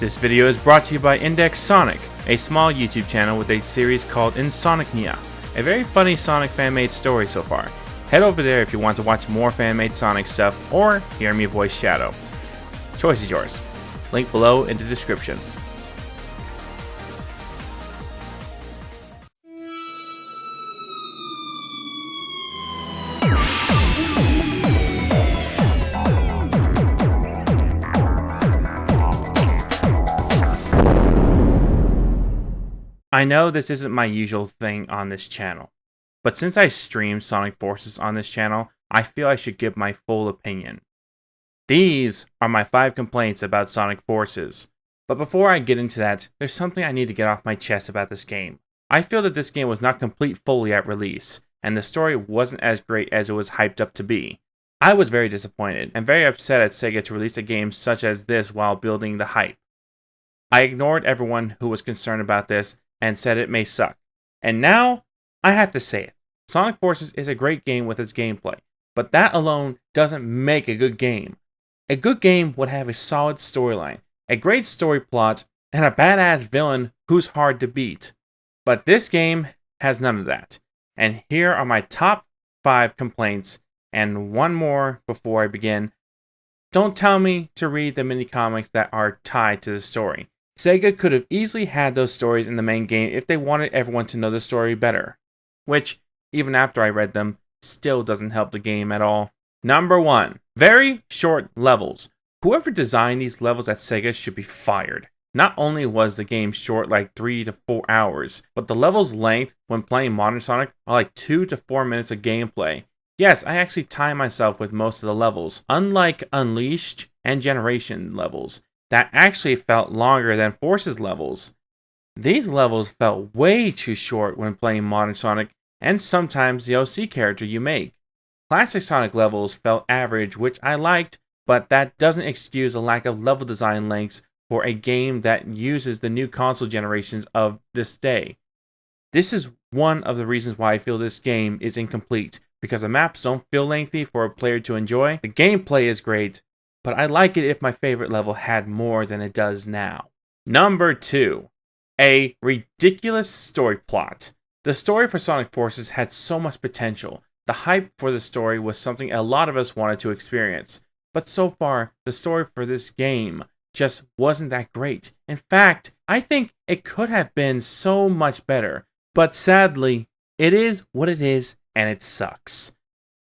This video is brought to you by Index Sonic, a small YouTube channel with a series called Insomnia, a very funny Sonic fan-made story so far. Head over there if you want to watch more fan-made Sonic stuff or hear me voice Shadow. Choice is yours. Link below in the description. I know this isn't my usual thing on this channel, but since I stream Sonic Forces on this channel, I feel I should give my full opinion. These are my 5 complaints about Sonic Forces, but before I get into that, there's something I need to get off my chest about this game. I feel that this game was not complete fully at release, and the story wasn't as great as it was hyped up to be. I was very disappointed, and very upset at Sega to release a game such as this while building the hype. I ignored everyone who was concerned about this, and said it may suck. And now, I have to say it. Sonic Forces is a great game with its gameplay, but that alone doesn't make a good game. A good game would have a solid storyline, a great story plot, and a badass villain who's hard to beat. But this game has none of that. And here are my top 5 complaints, and one more before I begin. Don't tell me to read the mini comics that are tied to the story. Sega could have easily had those stories in the main game if they wanted everyone to know the story better, which, even after I read them, still doesn't help the game at all. Number 1. Very short levels. Whoever designed these levels at Sega should be fired. Not only was the game short like 3 to 4 hours, but the level's length when playing Modern Sonic are like 2 to 4 minutes of gameplay. Yes, I actually time myself with most of the levels, unlike Unleashed and Generation levels that actually felt longer than Forces levels. These levels felt way too short when playing Modern Sonic and sometimes the OC character you make. Classic Sonic levels felt average, which I liked, but that doesn't excuse the lack of level design lengths for a game that uses the new console generations of this day. This is one of the reasons why I feel this game is incomplete, because the maps don't feel lengthy for a player to enjoy. The gameplay is great, but I'd like it if my favorite level had more than it does now. Number 2. A ridiculous story plot. The story for Sonic Forces had so much potential. The hype for the story was something a lot of us wanted to experience. But so far, the story for this game just wasn't that great. In fact, I think it could have been so much better. But sadly, it is what it is, and it sucks.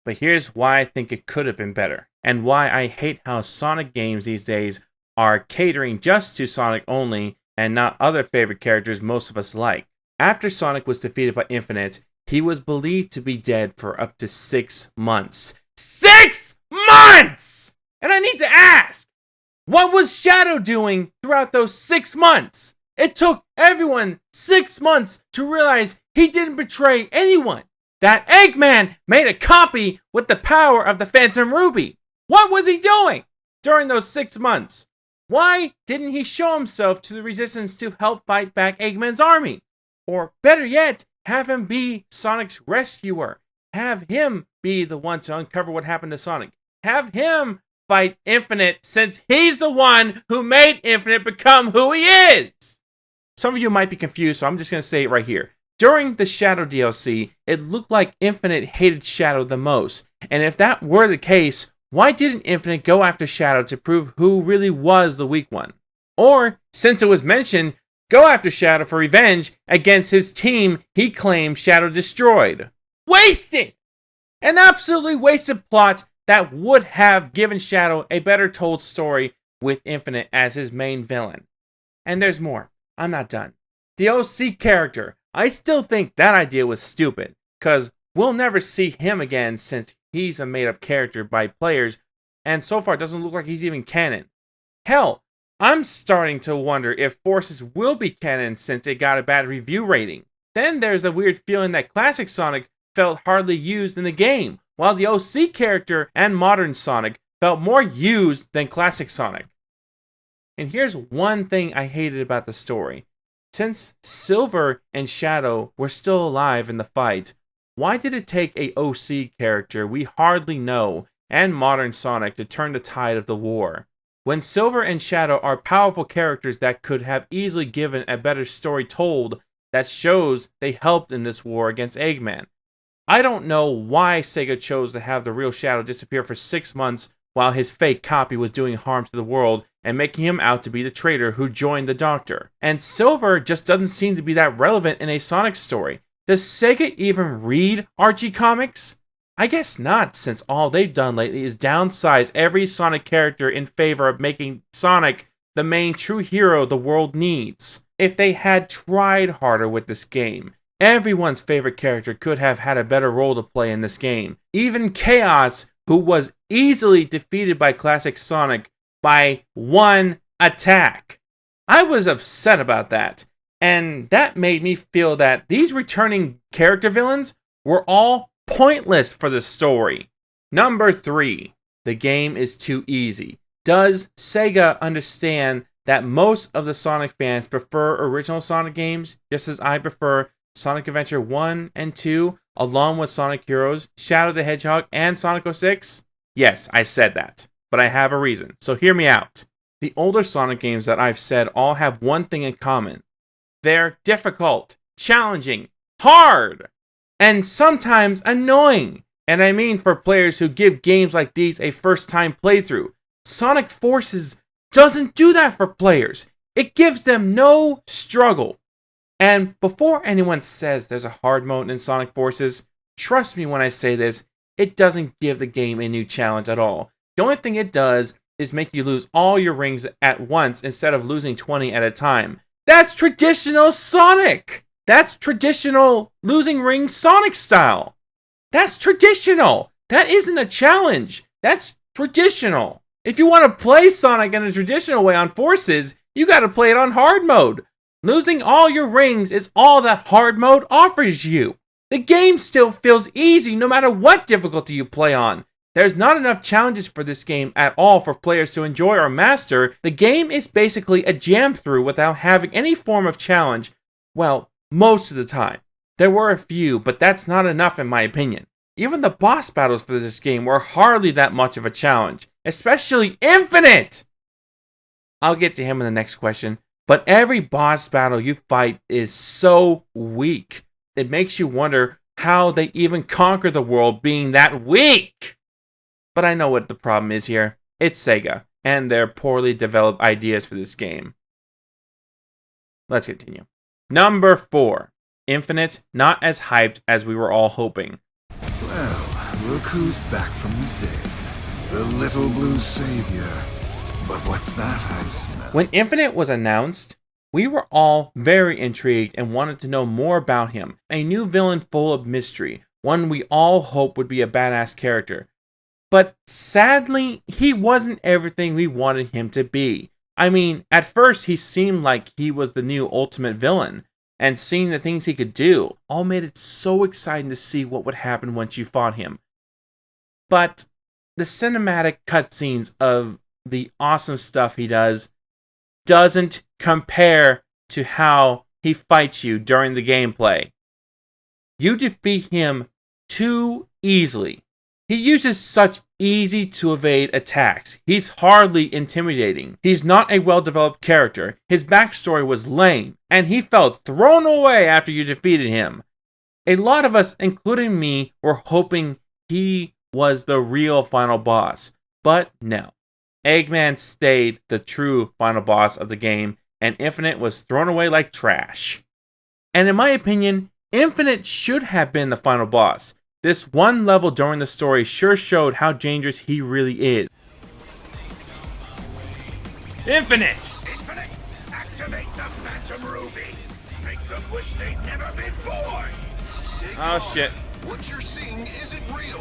But here's why I think it could have been better, and why I hate how Sonic games these days are catering just to Sonic only and not other favorite characters most of us like. After Sonic was defeated by Infinite, he was believed to be dead for up to 6 months. 6 months! And I need to ask, what was Shadow doing throughout those 6 months? It took everyone 6 months to realize he didn't betray anyone. That Eggman made a copy with the power of the Phantom Ruby. What was he doing during those 6 months? Why didn't he show himself to the Resistance to help fight back Eggman's army? Or better yet, have him be Sonic's rescuer. Have him be the one to uncover what happened to Sonic. Have him fight Infinite, since he's the one who made Infinite become who he is. Some of you might be confused, so I'm just going to say it right here. During the Shadow DLC, it looked like Infinite hated Shadow the most. And if that were the case, why didn't Infinite go after Shadow to prove who really was the weak one? Or, since it was mentioned, go after Shadow for revenge against his team he claimed Shadow destroyed. Wasted! An absolutely wasted plot that would have given Shadow a better told story with Infinite as his main villain. And there's more. I'm not done. The OC character. I still think that idea was stupid, because we'll never see him again since he's a made-up character by players, and so far it doesn't look like he's even canon. Hell, I'm starting to wonder if Forces will be canon since it got a bad review rating. Then there's a weird feeling that Classic Sonic felt hardly used in the game, while the OC character and Modern Sonic felt more used than Classic Sonic. And here's one thing I hated about the story. Since Silver and Shadow were still alive in the fight, why did it take a OC character we hardly know and Modern Sonic to turn the tide of the war? when Silver and Shadow are powerful characters that could have easily given a better story told that shows they helped in this war against Eggman. I don't know why Sega chose to have the real Shadow disappear for 6 months while his fake copy was doing harm to the world and making him out to be the traitor who joined the Doctor. And Silver just doesn't seem to be that relevant in a Sonic story. Does Sega even read Archie comics? I guess not, since all they've done lately is downsize every Sonic character in favor of making Sonic the main true hero the world needs. If they had tried harder with this game, everyone's favorite character could have had a better role to play in this game. Even Chaos, who was easily defeated by classic Sonic by one attack. I was upset about that, and that made me feel that these returning character villains were all pointless for the story. Number 3. The game is too easy. Does Sega understand that most of the Sonic fans prefer original Sonic games, just as I prefer Sonic Adventure 1 and 2, along with Sonic Heroes, Shadow the Hedgehog, and Sonic 06? Yes, I said that, but I have a reason, so hear me out. The older Sonic games that I've said all have one thing in common. They're difficult, challenging, hard, and sometimes annoying. And I mean for players who give games like these a first-time playthrough. Sonic Forces doesn't do that for players. It gives them no struggle. And before anyone says there's a hard mode in Sonic Forces, trust me when I say this, it doesn't give the game a new challenge at all. The only thing it does is make you lose all your rings at once instead of losing 20 at a time. That's traditional Sonic! That's traditional losing rings Sonic style! That's traditional! That isn't a challenge! That's traditional! If you want to play Sonic in a traditional way on Forces, you gotta play it on hard mode. Losing all your rings is all that hard mode offers you. The game still feels easy no matter what difficulty you play on. There's not enough challenges for this game at all for players to enjoy or master. The game is basically a jam through without having any form of challenge. Well, most of the time. There were a few, but that's not enough in my opinion. Even the boss battles for this game were hardly that much of a challenge, especially Infinite! I'll get to him in the next question, but every boss battle you fight is so weak. It makes you wonder how they even conquer the world being that weak! But I know what the problem is here. It's Sega, and their poorly developed ideas for this game. Let's continue. Number 4. Infinite, not as hyped as we were all hoping. Well, look who's back from the dead. The little blue savior. But what's that I smell? When Infinite was announced, we were all very intrigued and wanted to know more about him. A new villain full of mystery, one we all hope would be a badass character. But sadly, he wasn't everything we wanted him to be. I mean, at first he seemed like he was the new ultimate villain, and seeing the things he could do all made it so exciting to see what would happen once you fought him. But the cinematic cutscenes of the awesome stuff he does doesn't compare to how he fights you during the gameplay. You defeat him too easily. He uses such easy to evade attacks. He's hardly intimidating. He's not a well-developed character. His backstory was lame, and he felt thrown away after you defeated him. A lot of us, including me, were hoping he was the real final boss, but no. Eggman stayed the true final boss of the game, and Infinite was thrown away like trash. And in my opinion, Infinite should have been the final boss. This one level during the story sure showed how dangerous he really is. Infinite! Infinite, activate the Phantom Ruby. Make them wish they'd never been born. Oh shit. What you're seeing isn't real.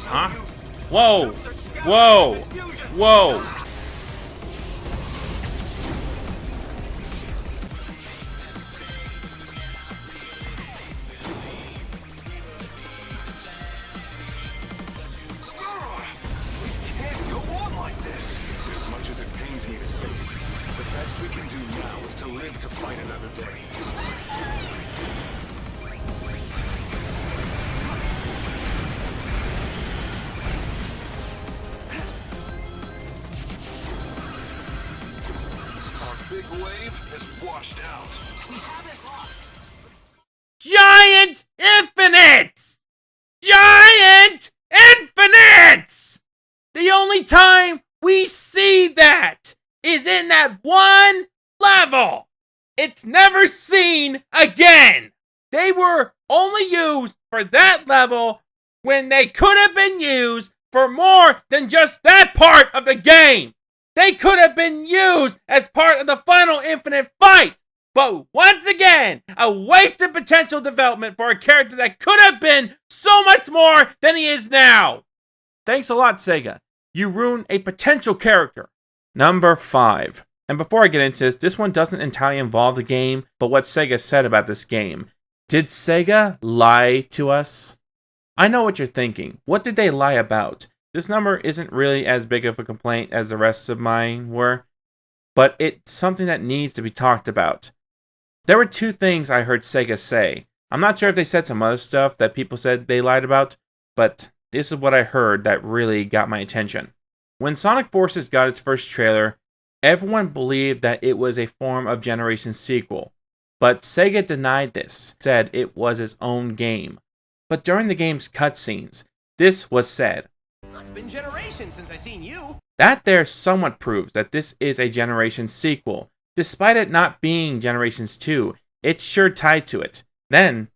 Huh? Whoa! Whoa! Whoa! We can do now is to live to fight another day. wave is washed out. Giant Infinites! Giant Infinites! The only time we see that is in that one level. It's never seen again. They were only used for that level when they could have been used for more than just that part of the game. They could have been used as part of the final Infinite fight. But once again, a wasted potential development for a character that could have been so much more than he is now. Thanks a lot, Sega. You ruined a potential character. Number 5. And before I get into this one doesn't entirely involve the game, but what Sega said about this game. Did Sega lie to us? I know what you're thinking. What did they lie about? This number isn't really as big of a complaint as the rest of mine were, but it's something that needs to be talked about. There were 2 things I heard Sega say. I'm not sure if they said some other stuff that people said they lied about, but this is what I heard that really got my attention. When Sonic Forces got its first trailer, everyone believed that it was a form of Generations sequel, but Sega denied this, said it was its own game. But during the game's cutscenes, this was said. It's been generations since I seen you. That there somewhat proves that this is a Generations sequel. Despite it not being Generations 2, it's sure tied to it. Then,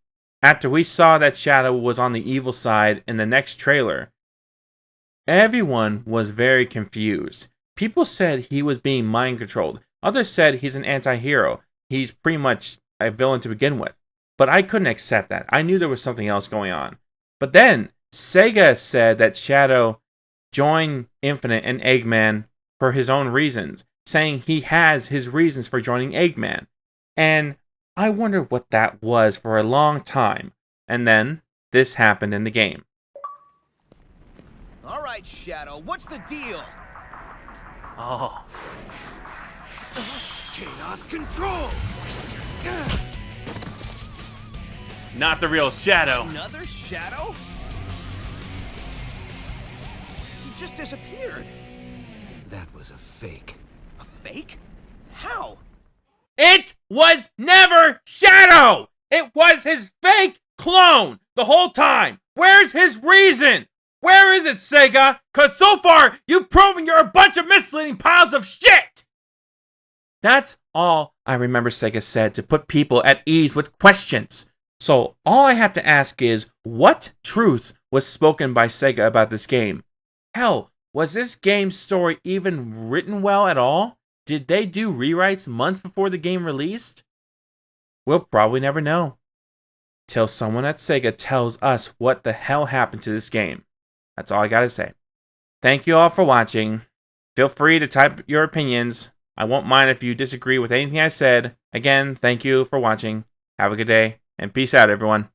after we saw that Shadow was on the evil side in the next trailer, everyone was very confused. People said he was being mind controlled. Others said he's an anti-hero. He's pretty much a villain to begin with. But I couldn't accept that. I knew there was something else going on. But then, Sega said that Shadow joined Infinite and Eggman for his own reasons, saying he has his reasons for joining Eggman. And I wondered what that was for a long time. And then, this happened in the game. All right, Shadow, what's the deal? Oh. Chaos control! Not the real Shadow. Another Shadow? He just disappeared. That was a fake. A fake? How? It was never Shadow! It was his fake clone the whole time! Where's his reason? Where is it, Sega? Cause so far, you've proven you're a bunch of misleading piles of shit! That's all I remember Sega said to put people at ease with questions. So all I have to ask is, what truth was spoken by Sega about this game? Hell, was this game's story even written well at all? Did they do rewrites months before the game released? We'll probably never know. Till someone at Sega tells us what the hell happened to this game. That's all I gotta say. Thank you all for watching. Feel free to type your opinions. I won't mind if you disagree with anything I said. Again, thank you for watching. Have a good day, and peace out, everyone.